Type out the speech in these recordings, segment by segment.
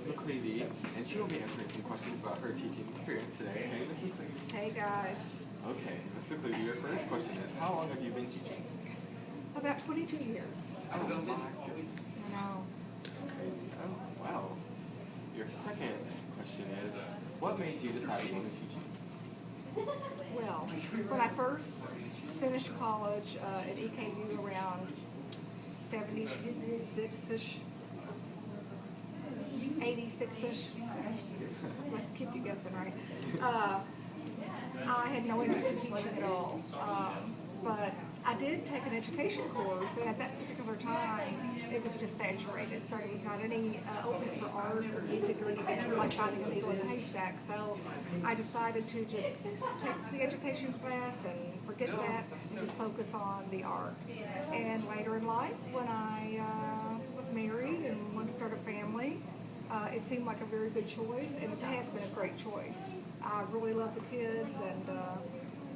Miss McCleavy, and she will be answering some questions about her teaching experience today. Hey, Miss McCleavy. Hey, guys. Okay, Miss McCleavy, your first question is, how long have you been teaching? About 22 years. Oh my goodness. I know. That's crazy. Oh, wow. Your second question is, what made you decide to go into teaching? Well, when I first finished college at EKU around 76-ish, 86-ish, let's keep you guessing, right? I had no interest in teaching at all, but I did take an education course, and at that particular time, it was just saturated, so there was not any openings for art or music or anything. It was like finding a needle in a haystack, so I decided to just take the education class and forget that and just focus on the art. And later in life, when I was married and wanted to start a family, it seemed like a very good choice, and it has been a great choice. I really love the kids, and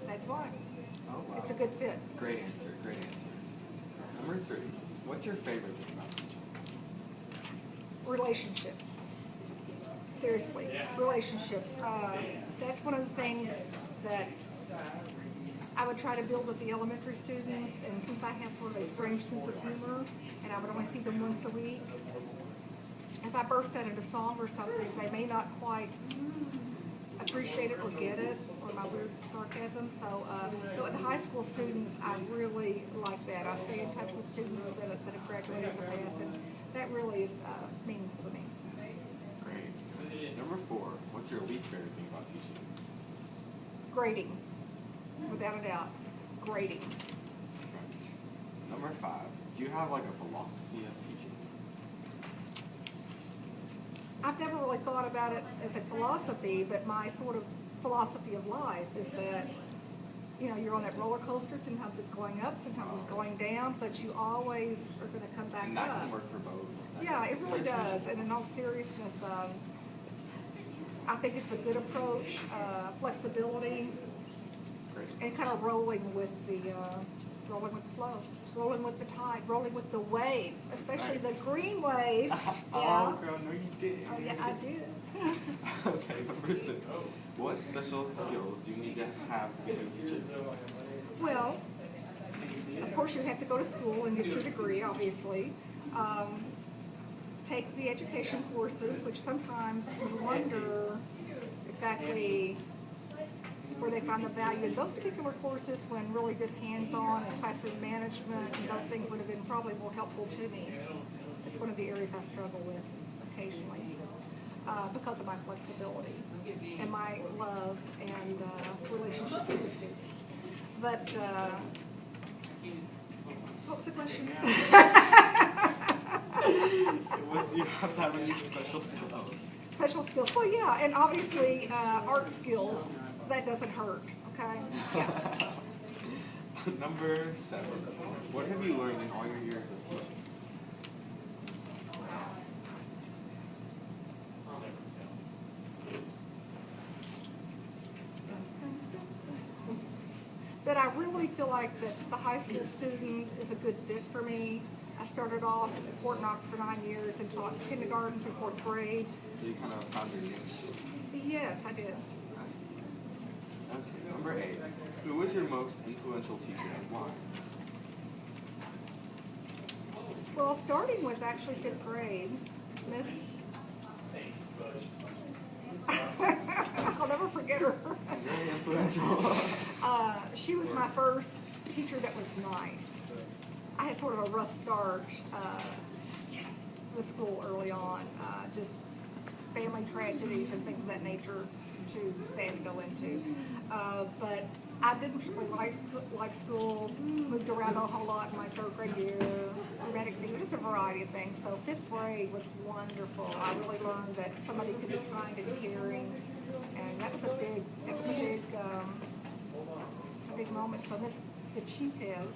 that's why. Oh, wow. It's a good fit. Great answer, great answer. Number 3, what's your favorite thing about teaching? Relationships. Seriously, relationships. That's one of the things that I would try to build with the elementary students, and since I have sort of a strange sense of humor, and I would only see them once a week, if I burst out into song or something, they may not quite appreciate it or get it, or my weird sarcasm. So with the high school students, I really like that. I stay in touch with students that have graduated in the past, and that really is meaningful to me. Great. Number 4, what's your least favorite thing about teaching? Grading, without a doubt, grading. Correct. Number 5, do you have like a philosophy of teaching? I've never really thought about it as a philosophy, but my sort of philosophy of life is that, you know, you're on that roller coaster. Sometimes it's going up, sometimes it's going down, but you always are going to come back And that up. can work for both. Yeah, it really does. And in all seriousness, I think it's a good approach, flexibility, Great. and kind of rolling with the flow, rolling with the tide, rolling with the wave, especially the green wave. Yeah. Oh, girl, no, you did. Oh, yeah, I did. Okay, number 6. What special skills do you need to have to become a teacher? Well, of course, you have to go to school and get your degree, obviously. Take the education courses, which sometimes you wonder exactly where they find the value in those particular courses, when really good hands-on and classroom management and those things would have been probably more helpful to me. It's one of the areas I struggle with occasionally because of my flexibility and my love and relationship with the students. But what was the question? Do you have to have any special skills? Special skills. Well, yeah, and obviously art skills. That doesn't hurt, okay? Yeah. Number 7. What have you learned in all your years of teaching? That I really feel like that the high school student is a good fit for me. I started off at Fort Knox for 9 years and taught kindergarten through 4th grade. So you kind of found your niche. Yes, I did. I see. Okay, number 8. Who was your most influential teacher and why? Well, starting with actually 5th grade, Miss... I'll never forget her. Very influential. She was my first teacher that was nice. I had sort of a rough start with school early on, just family tragedies and things of that nature, too sad to go into. But I didn't really like school, moved around a whole lot in my 3rd grade year, rheumatic fever, just a variety of things. So 5th grade was wonderful. I really learned that somebody could be kind and caring, and that was a big moment. So Miss Chipez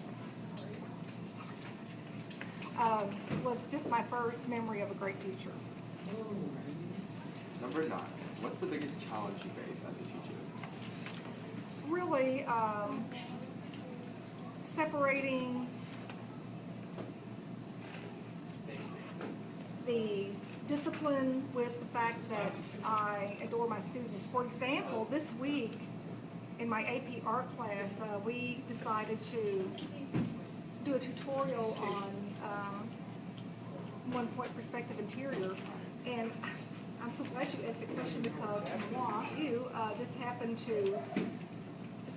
was just my first memory of a great teacher. Number 9. What's the biggest challenge you face as a teacher? Really, separating the discipline with the fact that I adore my students. For example, this week in my AP art class, we decided to do a tutorial on 1-point perspective interior, and I'm so glad you asked the question because you just happened to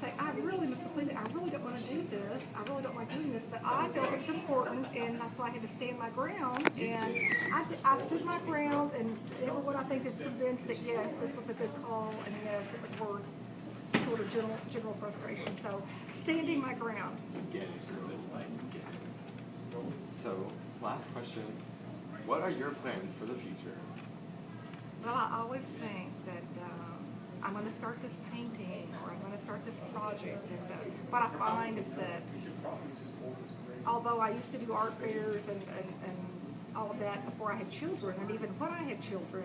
say, Miss McCleavy, I really don't want to do this. I really don't like doing this, but I felt it's important, and so I had to stand my ground. And I stood my ground, and everyone I think is convinced that yes, this was a good call, and yes, it was worth sort of general frustration. So standing my ground. So, last question. What are your plans for the future? Well, I always think that I'm going to start this painting or I'm going to start this project. And what I find is that although I used to do art fairs and all of that before I had children, and even when I had children,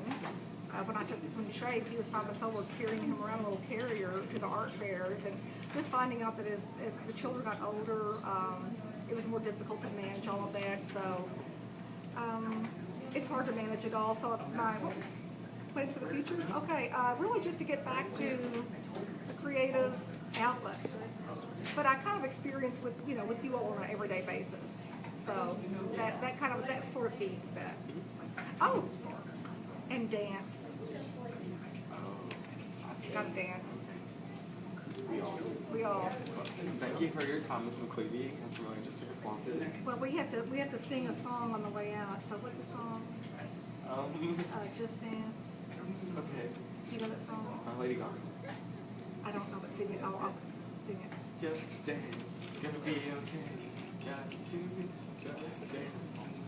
when I took him to shape, he was 5 months old, carrying him around a little carrier to the art fairs, and just finding out that as the children got older, it was more difficult to manage all of that. So it's hard to manage it all. So my plans for the future? Okay, really just to get back to the creative outlet. But I kind of experience with you all on an everyday basis. So that sort of feeds that. Oh, and dance. Gotta dance. We all. Thank you for your time, Ms. McCleavy, and some really interesting responses. Well, we have to sing a song on the way out. So what's the song? Just Dance. Okay. You know that song? Lady Gaga. I don't know, but sing it. I'll sing it. Just dance, gonna be okay. Got to just dance.